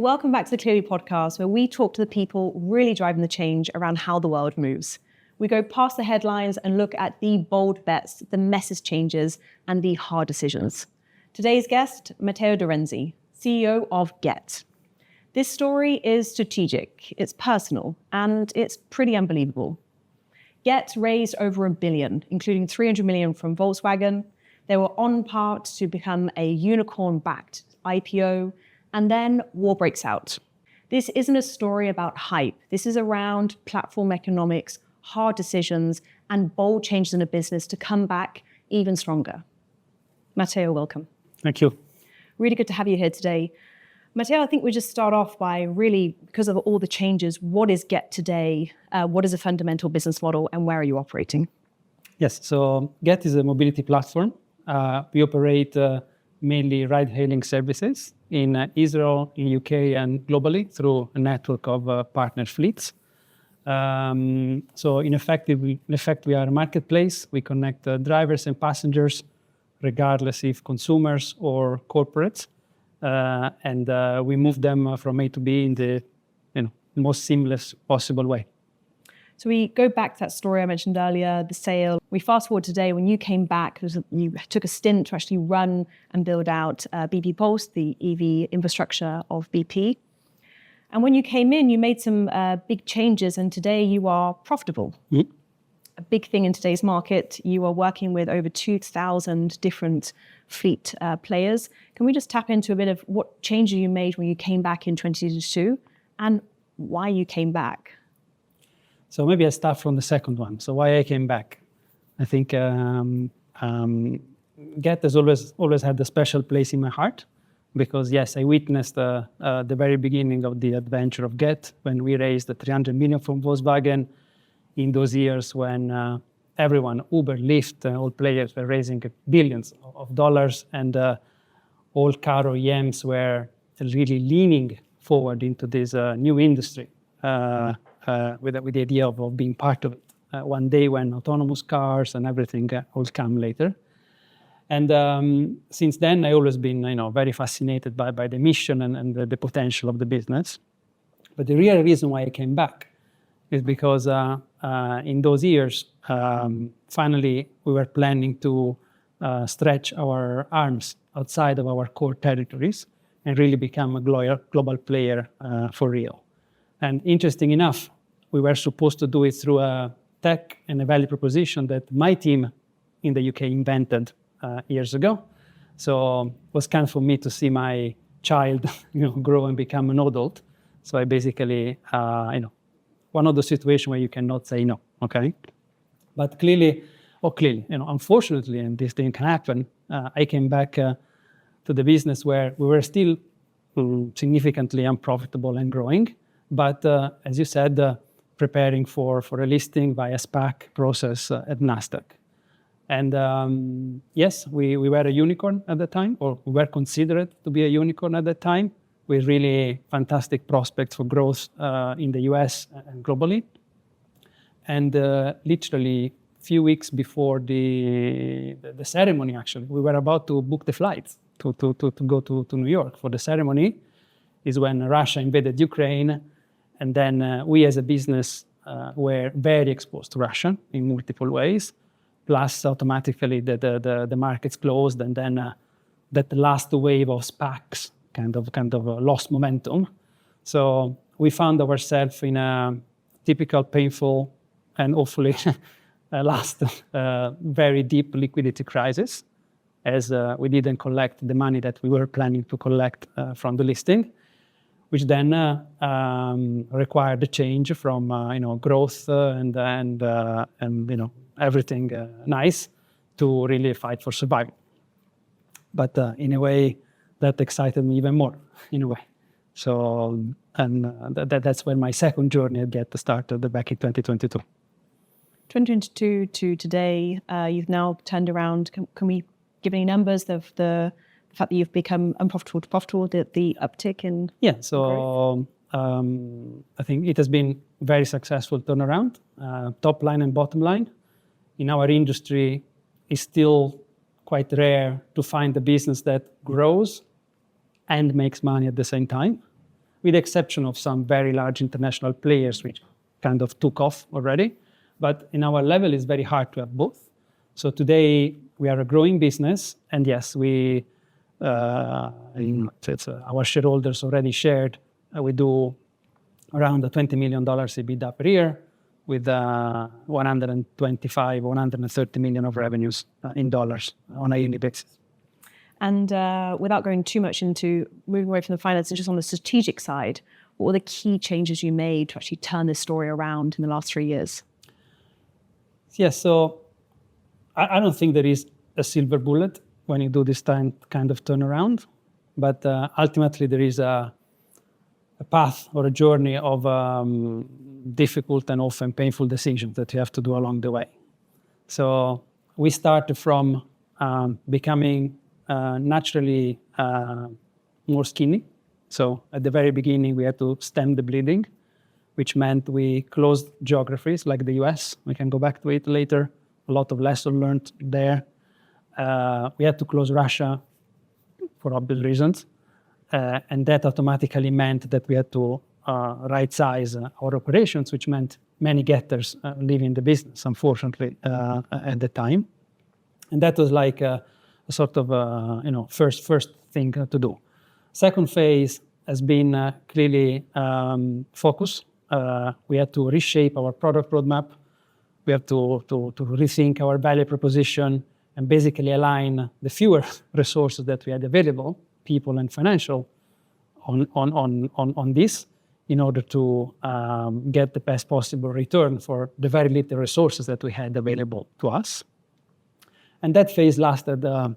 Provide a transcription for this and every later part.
welcome back to the Clearly podcast, where we talk to the people really driving the change around how the world moves. We go past the headlines and look at the bold bets, the message changes, and the hard decisions. Today's guest, Matteo de Renzi, CEO of Gett. This story is strategic, it's personal, and it's pretty unbelievable. Gett raised over $1 billion, including $300 million from Volkswagen. They were on part to become a unicorn-backed IPO, and then war breaks out. This isn't a story about hype. This is around platform economics, hard decisions, and bold changes in a business to come back even stronger. Matteo, welcome. Thank you. Really good to have you here today. Matteo, I think we just start off by really, because of all the changes, what is Gett today? What is a fundamental business model, and where are you operating? Yes, so Gett is a mobility platform. We operate mainly ride-hailing services in Israel, in UK, and globally through a network of partner fleets. So in effect, we are a marketplace. We connect drivers and passengers, regardless if consumers or corporates, and we move them from A to B in the most seamless possible way. So we go back to that story I mentioned earlier, the sale. We fast forward today, when you came back, you took a stint to actually run and build out BP Pulse, the EV infrastructure of BP. And when you came in, you made some big changes, and today you are profitable. Mm-hmm. A big thing in today's market. You are working with over 2,000 different fleet players. Can we just tap into a bit of what changes you made when you came back in 2022 and why you came back? So maybe I start from the second one. So why I came back? I think Gett has always had a special place in my heart, because yes, I witnessed the very beginning of the adventure of Gett when we raised the $300 million from Volkswagen in those years when everyone, Uber, Lyft, all players were raising billions of dollars, and all car OEMs were really leaning forward into this new industry. With the idea of being part of it one day when autonomous cars and everything will come later. And since then, I've always been very fascinated by the mission and the potential of the business. But the real reason why I came back is because in those years, finally, we were planning to stretch our arms outside of our core territories and really become a global player for real. And interesting enough, we were supposed to do it through a tech and a value proposition that my team in the UK invented years ago. So it was kind of for me to see my child grow and become an adult. So I basically, one of those situations where you cannot say no, okay? But clearly, unfortunately, and this thing can happen, I came back to the business where we were still significantly unprofitable and growing. But as you said, preparing for a listing via SPAC process at NASDAQ. And yes, we were a unicorn at the time, or we were considered to be a unicorn at that time, with really fantastic prospects for growth in the US and globally. And literally a few weeks before the ceremony, actually, we were about to book the flights to go to New York for the ceremony, is when Russia invaded Ukraine. And then we as a business were very exposed to Russia in multiple ways. Plus, automatically, the markets closed, and then that last wave of SPACs kind of lost momentum. So we found ourselves in a typical painful and hopefully last very deep liquidity crisis, as we didn't collect the money that we were planning to collect from the listing, which then required a change from growth and everything nice to really fight for survival. But in a way, that excited me even more, in a way. So, and that's when my second journey at Gett started back in 2022. 2022 to today, you've now turned around. Can we give any numbers of the fact that you've become unprofitable to profitable, the uptick in Yeah, so I think it has been very successful turnaround, top line and bottom line. In our industry, it's still quite rare to find a business that grows and makes money at the same time. with the exception of some very large international players, which kind of took off already. But in our level, it's very hard to have both. So today, we are a growing business, and yes, our shareholders already shared, we do around $20 million EBITDA per year with 125, 130 million of revenues in dollars on a yearly basis. And without going too much into moving away from the finance and just on the strategic side, what were the key changes you made to actually turn this story around in the last 3 years? Yes, so I don't think there is a silver bullet when you do this kind of turnaround, but ultimately there is a path or a journey of difficult and often painful decisions that you have to do along the way. So we started from becoming naturally more skinny. So at the very beginning, we had to stem the bleeding, which meant we closed geographies like the US. We can go back to it later. A lot of lessons learned there. We had to close Russia for obvious reasons. And that automatically meant that we had to right-size our operations, which meant many getters leaving the business, unfortunately, at the time. And that was like a sort of first thing to do. Second phase has been clearly focus. We had to reshape our product roadmap. We have to rethink our value proposition and basically align the fewer resources that we had available, people and financial, on this in order to get the best possible return for the very little resources that we had available to us. And that phase lasted a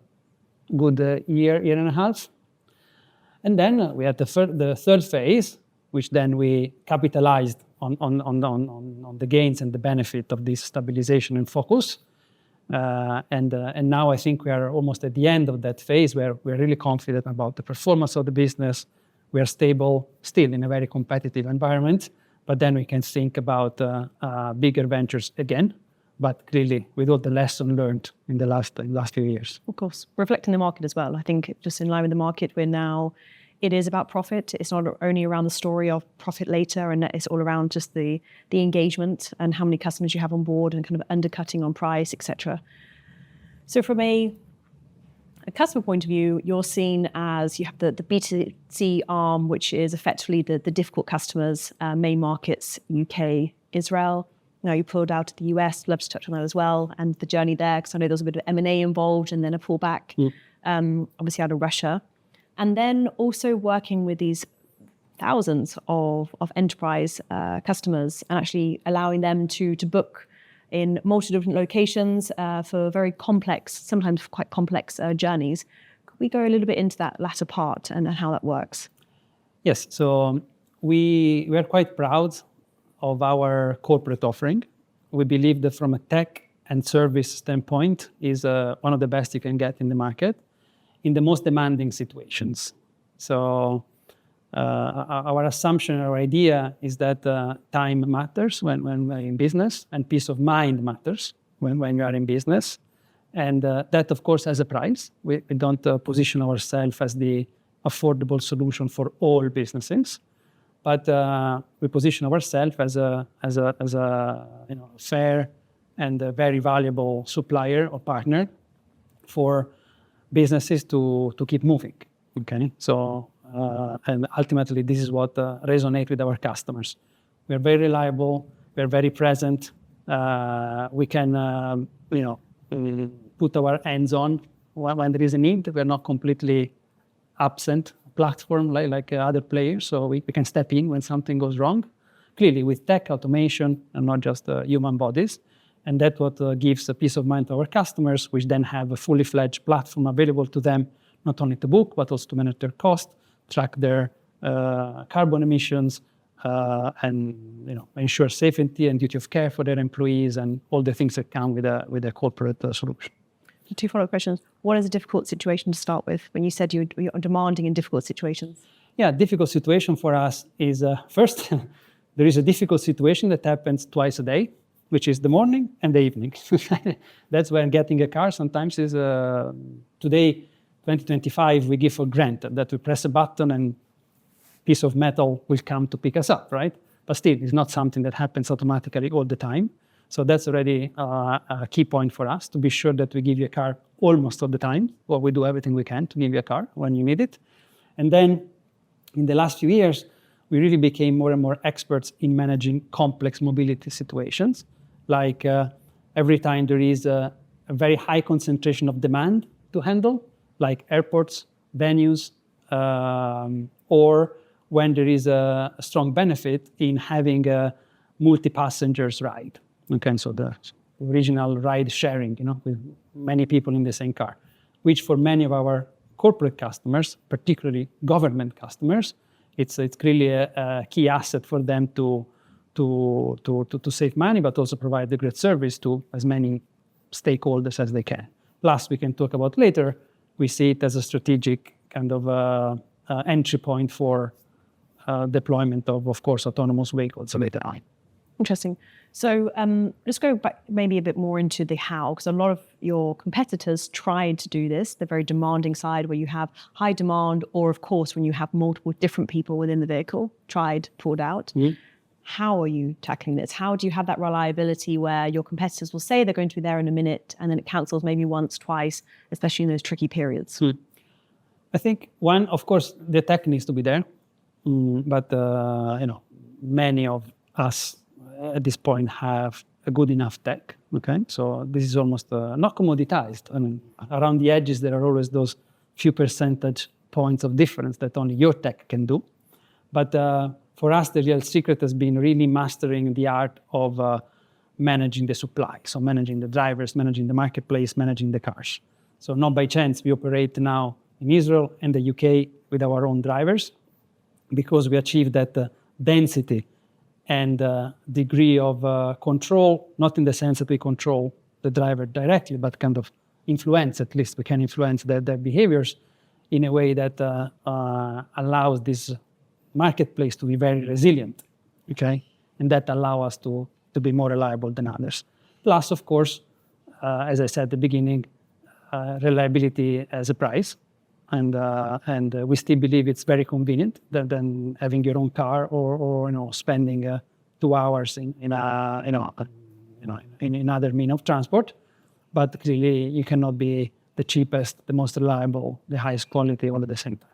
good year and a half. And then we had the third phase, which then we capitalized on the gains and the benefit of this stabilization and focus. And now I think we are almost at the end of that phase where we're really confident about the performance of the business. We are stable, still in a very competitive environment, but then we can think about bigger ventures again, but clearly with all the lessons learned in the last few years. Of course, reflecting the market as well. I think just in line with the market, it is about profit. It's not only around the story of profit later, and it's all around just the engagement and how many customers you have on board and kind of undercutting on price, etc. So from a customer point of view, you're seen as you have the B2C arm, which is effectively the difficult customers, main markets, UK, Israel. Now you pulled out the US, love to touch on that as well, and the journey there, because I know there's a bit of M&A involved and then a pullback, obviously out of Russia. And then also working with these thousands of enterprise customers and actually allowing them to book in multiple different locations for very complex, sometimes quite complex journeys. Could we go a little bit into that latter part and how that works? Yes, so we are quite proud of our corporate offering. We believe that from a tech and service standpoint is one of the best you can get in the market in the most demanding situations. So our assumption, our idea is that time matters when we're in business, and peace of mind matters when you are in business. And that, of course, has a price. We don't position ourselves as the affordable solution for all businesses, but we position ourselves as a fair and a very valuable supplier or partner for businesses to keep moving. Okay, so and ultimately this is what resonates with our customers. We are very reliable. We are very present. We can put our hands on when there is a need. We are not completely absent platform like other players, so we can step in when something goes wrong. Clearly with tech automation and not just human bodies. And that's what gives a peace of mind to our customers, which then have a fully fledged platform available to them, not only to book, but also to manage their cost, track their carbon emissions, and ensure safety and duty of care for their employees and all the things that come with a corporate solution. 2 follow-up questions. What is a difficult situation to start with when you said you're demanding in difficult situations? Yeah, difficult situation for us is first, there is a difficult situation that happens twice a day, which is the morning and the evening. That's when getting a car sometimes is, today, 2025, we give for granted that we press a button and piece of metal will come to pick us up, right? But still, it's not something that happens automatically all the time. So that's already a key point for us, to be sure that we give you a car almost all the time, or we do everything we can to give you a car when you need it. And then in the last few years, we really became more and more experts in managing complex mobility situations. Like every time there is a very high concentration of demand to handle, like airports, venues, or when there is a strong benefit in having a multi-passengers ride. Okay, so the original ride sharing, with many people in the same car, which for many of our corporate customers, particularly government customers, it's clearly a key asset for them to save money, but also provide a great service to as many stakeholders as they can. Plus, we can talk about later, we see it as a strategic kind of entry point for deployment of course, autonomous vehicles later on. Interesting. So let's go back maybe a bit more into the how, because a lot of your competitors tried to do this, the very demanding side where you have high demand, or of course, when you have multiple different people within the vehicle, tried, pulled out. Mm-hmm. How are you tackling this? How do you have that reliability where your competitors will say they're going to be there in a minute and then it cancels maybe once, twice, especially in those tricky periods? I think one, of course, the tech needs to be there, but many of us at this point have a good enough tech. Okay, so this is almost not commoditized. I mean, around the edges there are always those few percentage points of difference that only your tech can do. But for us, the real secret has been really mastering the art of managing the supply. So managing the drivers, managing the marketplace, managing the cars. So not by chance we operate now in Israel and the UK with our own drivers, because we achieved that density and degree of control, not in the sense that we control the driver directly, but kind of influence, at least we can influence their behaviors in a way that allows this marketplace to be very resilient, okay? And that allow us to be more reliable than others. Plus, of course, as I said at the beginning, reliability as a price. And we still believe it's very convenient than having your own car or spending 2 hours in other means of transport. But clearly, you cannot be the cheapest, the most reliable, the highest quality all at the same time.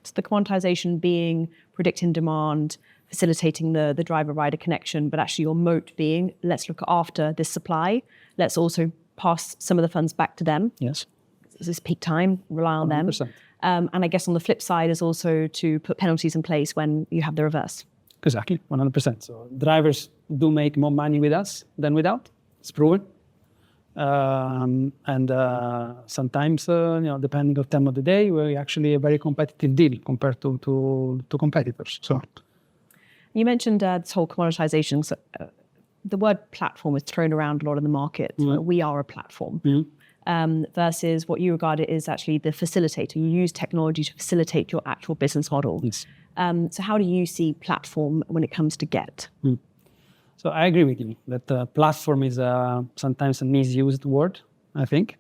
So the quantization being predicting demand, facilitating the driver-rider connection, but actually your moat being, let's look after this supply. Let's also pass some of the funds back to them. Yes. This is peak time, rely on 100%. them. And I guess on the flip side is also to put penalties in place when you have the reverse. Exactly, 100%. So drivers do make more money with us than without. It's proven. And sometimes, depending on the time of the day, we're actually a very competitive deal compared to competitors. So, you mentioned this whole commoditization. So, the word platform is thrown around a lot in the market. Mm-hmm. We are a platform. Mm-hmm. Versus what you regard it is actually the facilitator. You use technology to facilitate your actual business model. Yes. So how do you see platform when it comes to Gett? So I agree with you that platform is sometimes a misused word, I think.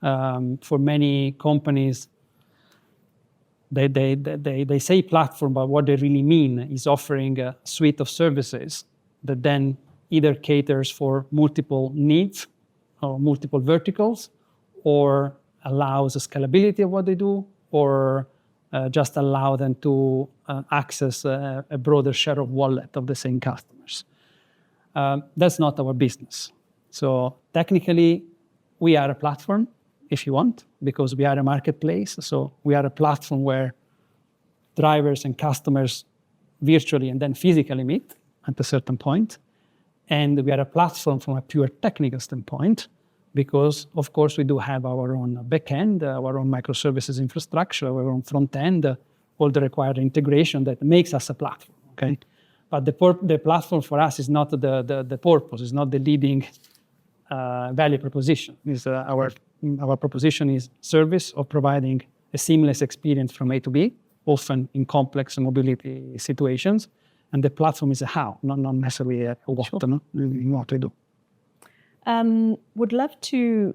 For many companies, they say platform, but what they really mean is offering a suite of services that then either caters for multiple needs or multiple verticals, or allows the scalability of what they do, or just allow them to access a broader share of wallet of the same customers. That's not our business. So technically, we are a platform, if you want, because we are a marketplace. So we are a platform where drivers and customers virtually and then physically meet at a certain point. And we are a platform from a pure technical standpoint, because, of course, we do have our own backend, our own microservices infrastructure, our own front end, all the required integration that makes us a platform, okay? But the platform for us is not the purpose, is not the leading value proposition. Our proposition is service of providing a seamless experience from A to B, often in complex mobility situations. And the platform is a how, not necessarily a what, sure. In what we do. Would love to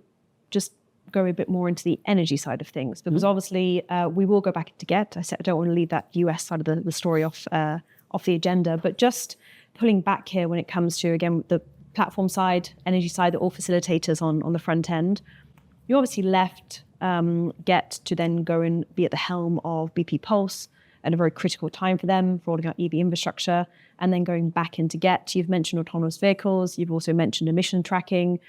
just go a bit more into the energy side of things, because obviously we will go back into Gett. I said I don't want to leave that US side of the story off the agenda, but just pulling back here when it comes to, again, the platform side, energy side, all facilitators on the front end. You obviously left Gett to then go and be at the helm of BP Pulse at a very critical time for them, for rolling out EV infrastructure, and then going back into Gett. You've mentioned autonomous vehicles. You've also mentioned emission tracking.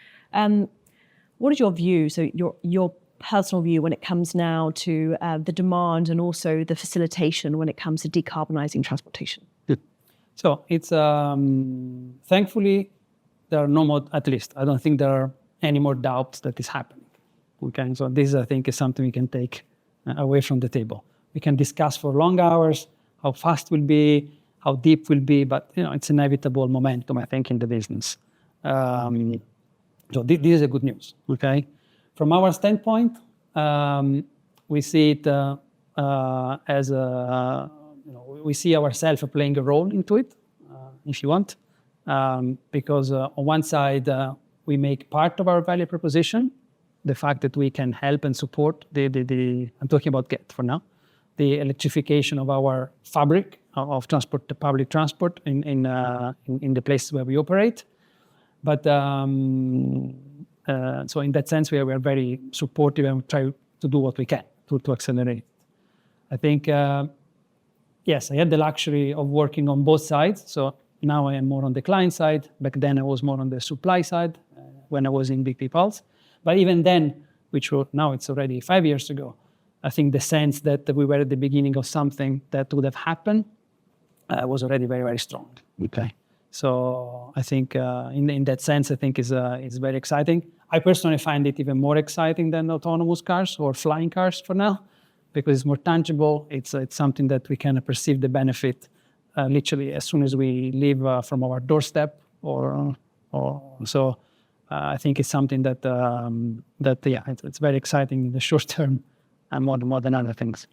What is your view, so your personal view when it comes now to the demand and also the facilitation when it comes to decarbonizing transportation? Good. So it's thankfully there are no more, at least I don't think there are any more doubts that is happening. Okay, so this I think is something we can take away from the table. We can discuss for long hours how fast will be, how deep will be, but it's inevitable momentum, I think, in the business. So this is a good news. Okay, from our standpoint, we see it as we see ourselves playing a role into it, if you want, because on one side we make part of our value proposition, the fact that we can help and support I'm talking about Gett for now, the electrification of our fabric of transport, the public transport in the places where we operate. But so in that sense, we are very supportive and try to do what we can to accelerate. I think, yes, I had the luxury of working on both sides. So now I am more on the client side. Back then I was more on the supply side when I was in BP Pulse. But even then, which was, now it's already 5 years ago, I think the sense that we were at the beginning of something that would have happened was already very, very strong. Okay. So I think in that sense, I think is very exciting. I personally find it even more exciting than autonomous cars or flying cars for now, because it's more tangible. It's something that we can perceive the benefit literally as soon as we leave from our doorstep, or so. I think it's something that it's very exciting in the short term, and more than other things.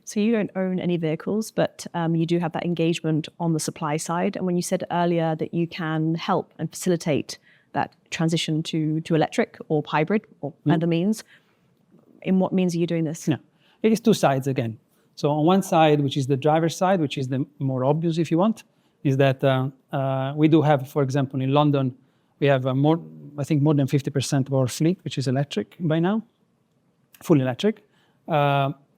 So you don't own any vehicles, but you do have that engagement on the supply side. And when you said earlier that you can help and facilitate that transition to electric or hybrid or other means, in what means are you doing this? Yeah, it is two sides again. So on one side, which is the driver's side, which is the more obvious if you want, is that we do have, for example, in London, we have more than 50% of our fleet, which is electric by now, fully electric.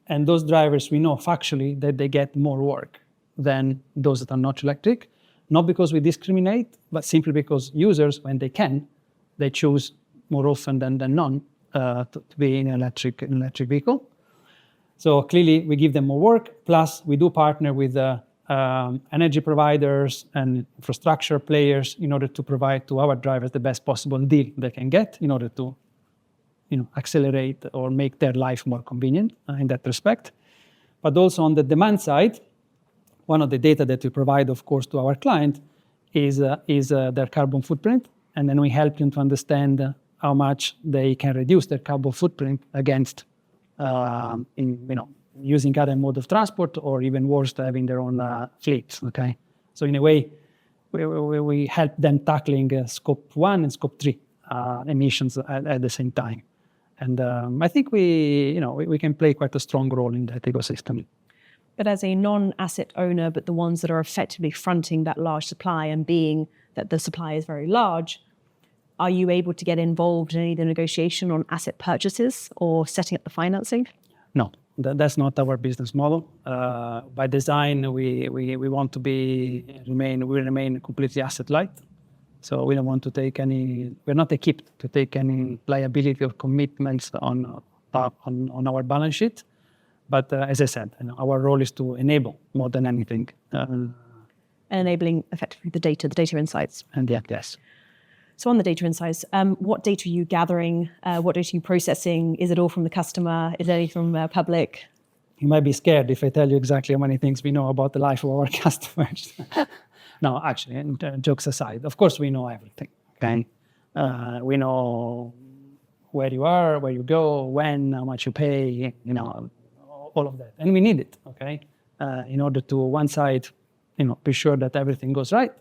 And those drivers, we know factually that they get more work than those that are not electric, not because we discriminate, but simply because users, when they can, they choose more often than none to be in an electric vehicle. So clearly we give them more work, plus we do partner with energy providers and infrastructure players in order to provide to our drivers the best possible deal they can get in order to accelerate or make their life more convenient in that respect. But also on the demand side, one of the data that we provide, of course, to our client is their carbon footprint. And then we help them to understand how much they can reduce their carbon footprint against using other mode of transport, or even worse, having their own fleet. Okay, so in a way, we help them tackling scope 1 and scope 3 emissions at the same time. And I think we can play quite a strong role in that ecosystem. But as a non-asset owner, but the ones that are effectively fronting that large supply, and being that the supply is very large, are you able to get involved in any of the negotiation on asset purchases or setting up the financing? No, that's not our business model. By design, we want to remain completely asset light. So we don't want to take we're not equipped to take any liability or commitments on our balance sheet. But as I said, our role is to enable more than anything. And enabling effectively the data insights. And yes. So on the data insights, what data are you gathering? What data are you processing? Is it all from the customer? Is it any from public? You might be scared if I tell you exactly how many things we know about the life of our customers. No, actually, jokes aside, of course we know everything. Okay, we know where you are, where you go, when, how much you pay, all of that, and we need it. Okay, in order to one side, be sure that everything goes right,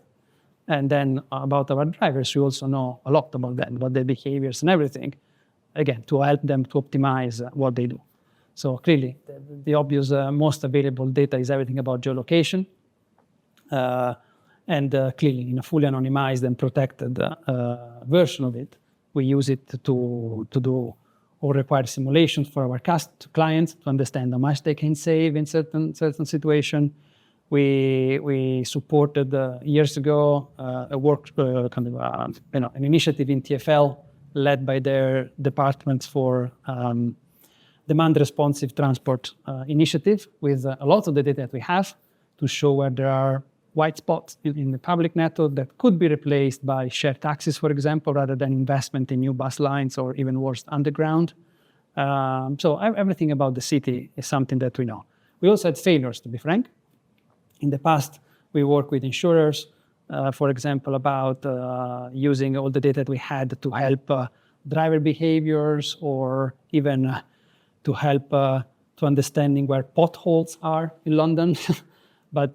and then about our drivers, we also know a lot about that, about their behaviors and everything. again, to help them to optimize what they do. So clearly, the obvious most available data is everything about geolocation. And clearly, in a fully anonymized and protected version of it, we use it to do all required simulations for our clients to understand how much they can save in certain situation. We supported years ago a work an initiative in TfL led by their departments for demand responsive transport initiative with a lot of the data that we have to show where there are white spots in the public network that could be replaced by shared taxis, for example, rather than investment in new bus lines or even worse, underground. So everything about the city is something that we know. We also had failures, to be frank. In the past, we worked with insurers, for example, about using all the data that we had to help driver behaviors or even to help to understanding where potholes are in London. But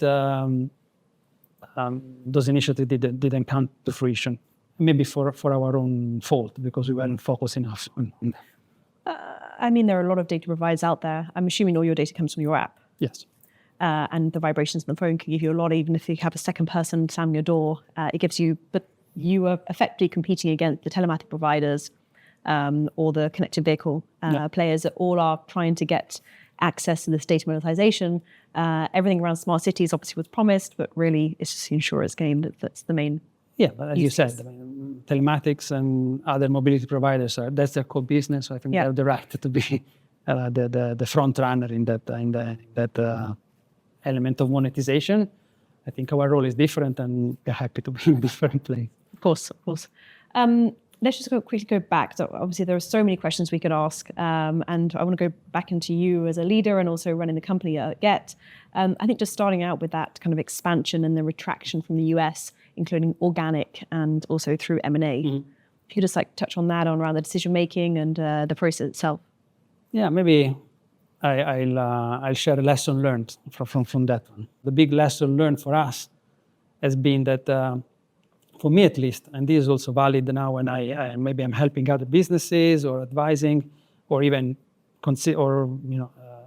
those initiatives didn't come to fruition, maybe for our own fault, because we weren't focused enough on that. I mean, there are a lot of data providers out there. I'm assuming all your data comes from your app. Yes. And the vibrations on the phone can give you a lot, even if you have a second person slamming your door. It gives you, but you are effectively competing against the telematic providers or the connected vehicle players that all are trying to get access to this data monetization. Everything around smart cities obviously was promised, but really it's just the insurer's game that's the main. Yeah, but as you said, I mean, telematics and other mobility providers that's their core business. So I think they have the right to be the front runner in that element of monetization. I think our role is different, and we're happy to be in a different place. Of course. Let's just quickly go back. So obviously there are so many questions we could ask, and I want to go back into you as a leader and also running the company at Gett. I think just starting out with that kind of expansion and the retraction from the US, including organic and also through M&A. Mm-hmm. If you could just touch on that around the decision making and the process itself. Yeah, maybe I'll share a lesson learned from that one. The big lesson learned for us has been that, for me at least, and this is also valid now when maybe I'm helping other businesses or advising or even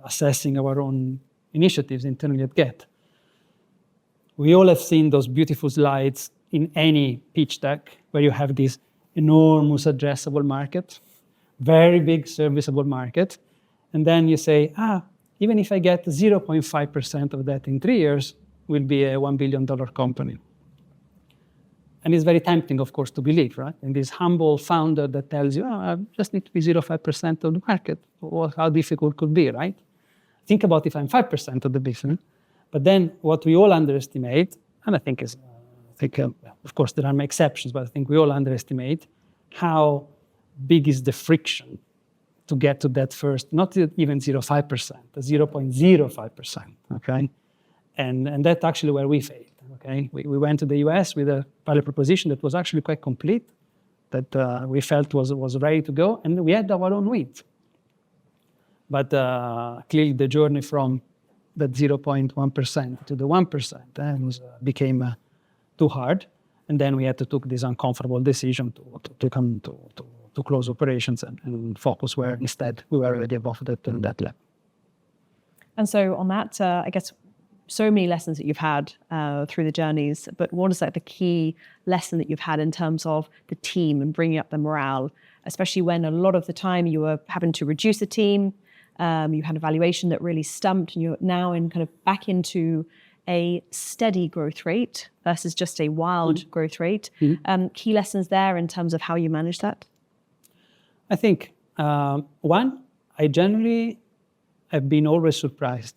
assessing our own initiatives internally at Gett. We all have seen those beautiful slides in any pitch deck where you have this enormous addressable market, very big serviceable market. And then you say, even if I get 0.5% of that in 3 years, we'll be a $1 billion company. And it's very tempting, of course, to believe, right? And this humble founder that tells you, I just need to be 0.5% of the market. Well, how difficult could be, right? Think about if I'm 5% of the business. But then what we all underestimate, and I think of course there are exceptions, but I think we all underestimate how big is the friction to get to that first, not even 0.5%, 0.05%, okay? And that's actually where we failed, okay? We went to the US with a value proposition that was actually quite complete, that we felt was ready to go, and we had our own wins. But clearly the journey from that 0.1% to the 1% became too hard, and then we had to take this uncomfortable decision to come to close operations and focus where instead we were already above that level. And so on that, I guess so many lessons that you've had through the journeys, but what is the key lesson that you've had in terms of the team and bringing up the morale, especially when a lot of the time you were having to reduce the team, you had a valuation that really stumped, and you're now in kind of back into a steady growth rate versus just a wild growth rate. Mm-hmm. Key lessons there in terms of how you manage that? I think, one, I generally have been always surprised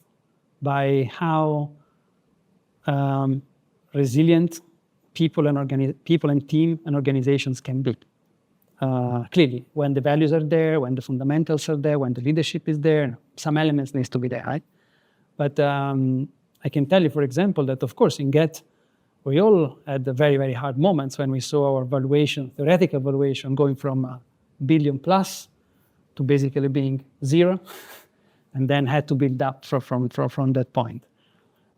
by how resilient people and team and organizations can be. Clearly, when the values are there, when the fundamentals are there, when the leadership is there, some elements needs to be there, right? But I can tell you, for example, that of course in Gett, we all had the very, very hard moments when we saw our valuation, theoretical valuation, going from $1 billion plus to basically being zero, and then had to build up from that point.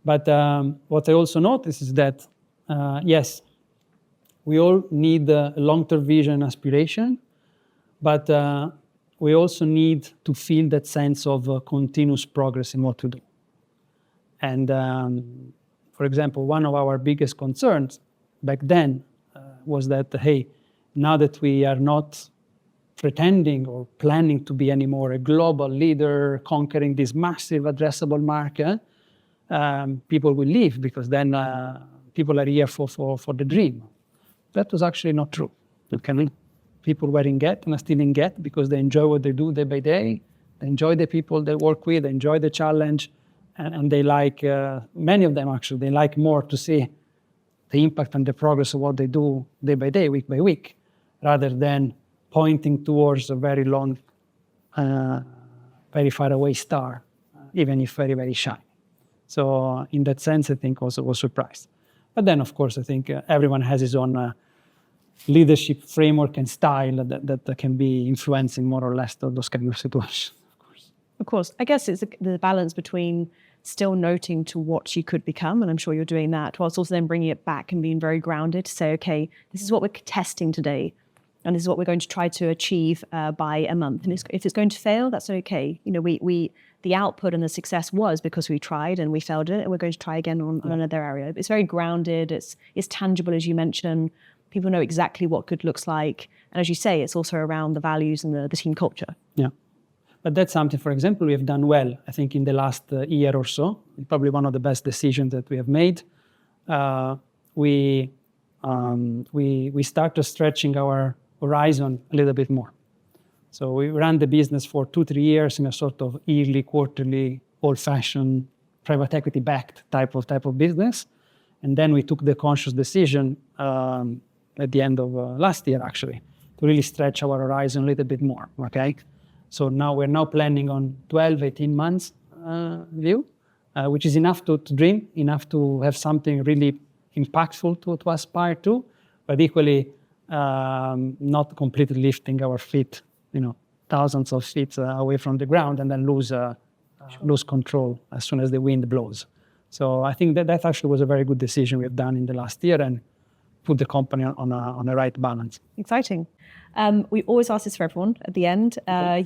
But what I also noticed is that, yes, we all need a long-term vision and aspiration, but we also need to feel that sense of continuous progress in what we do. And for example, one of our biggest concerns back then was that, hey, now that we are not pretending or planning to be anymore a global leader conquering this massive addressable market, people will leave because then people are here for the dream. That was actually not true. Okay? People were in Gett and are still in Gett because they enjoy what they do day by day. They enjoy the people they work with, they enjoy the challenge, and they like, many of them actually, they like more to see the impact and the progress of what they do day by day, week by week, rather than pointing towards a very long, very far away star, even if very, very shiny. So in that sense, I think also was surprised. But then, of course, I think everyone has his own leadership framework and style that can be influencing more or less those kind of situations, of course. Of course. I guess it's the balance between still noting to what you could become, and I'm sure you're doing that, whilst also then bringing it back and being very grounded to say, okay, this is what we're testing today, and this is what we're going to try to achieve by a month. And if it's going to fail, that's okay. You know, the output and the success was because we tried and we failed it, and we're going to try again on another area. It's very grounded. It's tangible, as you mentioned. People know exactly what good looks like. And as you say, it's also around the values and the team culture. Yeah. But that's something, for example, we have done well, I think, in the last year or so. Probably one of the best decisions that we have made. We started stretching our horizon a little bit more. So we ran the business for 2-3 years in a sort of yearly, quarterly, old-fashioned, private equity-backed type of business. And then we took the conscious decision at the end of last year, actually, to really stretch our horizon a little bit more, okay? So now we're planning on 12, 18 months view, which is enough to dream, enough to have something really impactful to aspire to, but equally not completely lifting our feet, thousands of feet away from the ground and then lose control as soon as the wind blows. So I think that actually was a very good decision we have done in the last year and put the company on a right balance. Exciting. We always ask this for everyone at the end.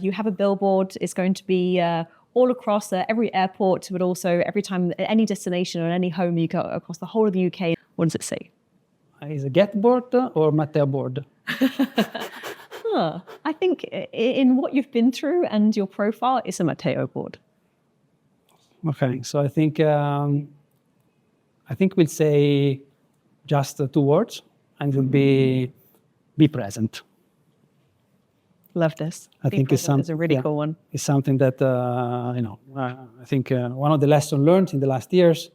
You have a billboard. It's going to be all across every airport, but also every time, any destination or any home you go across the whole of the UK. What does it say? Is it Gett board or Matteo board? I think in what you've been through and your profile, it's a Matteo board. Okay, so I think we'll say just 2 words, and it will be present. Love this. I think it's a really cool one. It's something that I think one of the lessons learned in the last years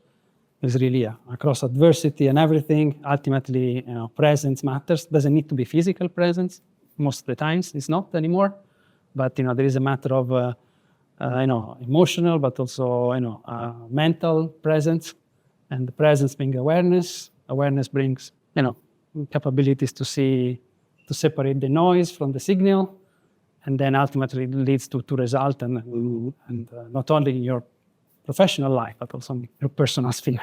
is really across adversity and everything. Ultimately, presence matters. Doesn't need to be physical presence. Most of the times, it's not anymore. But there is a matter of emotional, but also mental presence, and the presence being awareness. Awareness brings capabilities to separate the noise from the signal, and then ultimately leads to result and not only in your professional life but also in your personal sphere.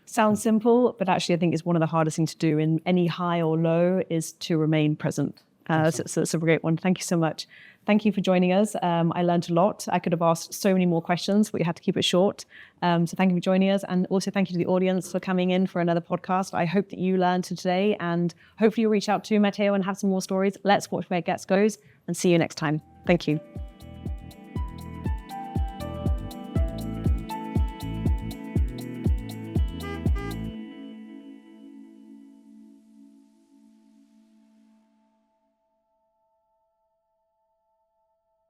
Sounds simple, but actually I think it's one of the hardest things to do in any high or low is to remain present. So it's a great one. Thank you so much. Thank you for joining us. I learned a lot. I could have asked so many more questions, but we had to keep it short. So thank you for joining us. And also thank you to the audience for coming in for another podcast. I hope that you learned today, and hopefully you'll reach out to Matteo and have some more stories. Let's watch where Gett goes, and see you next time. Thank you.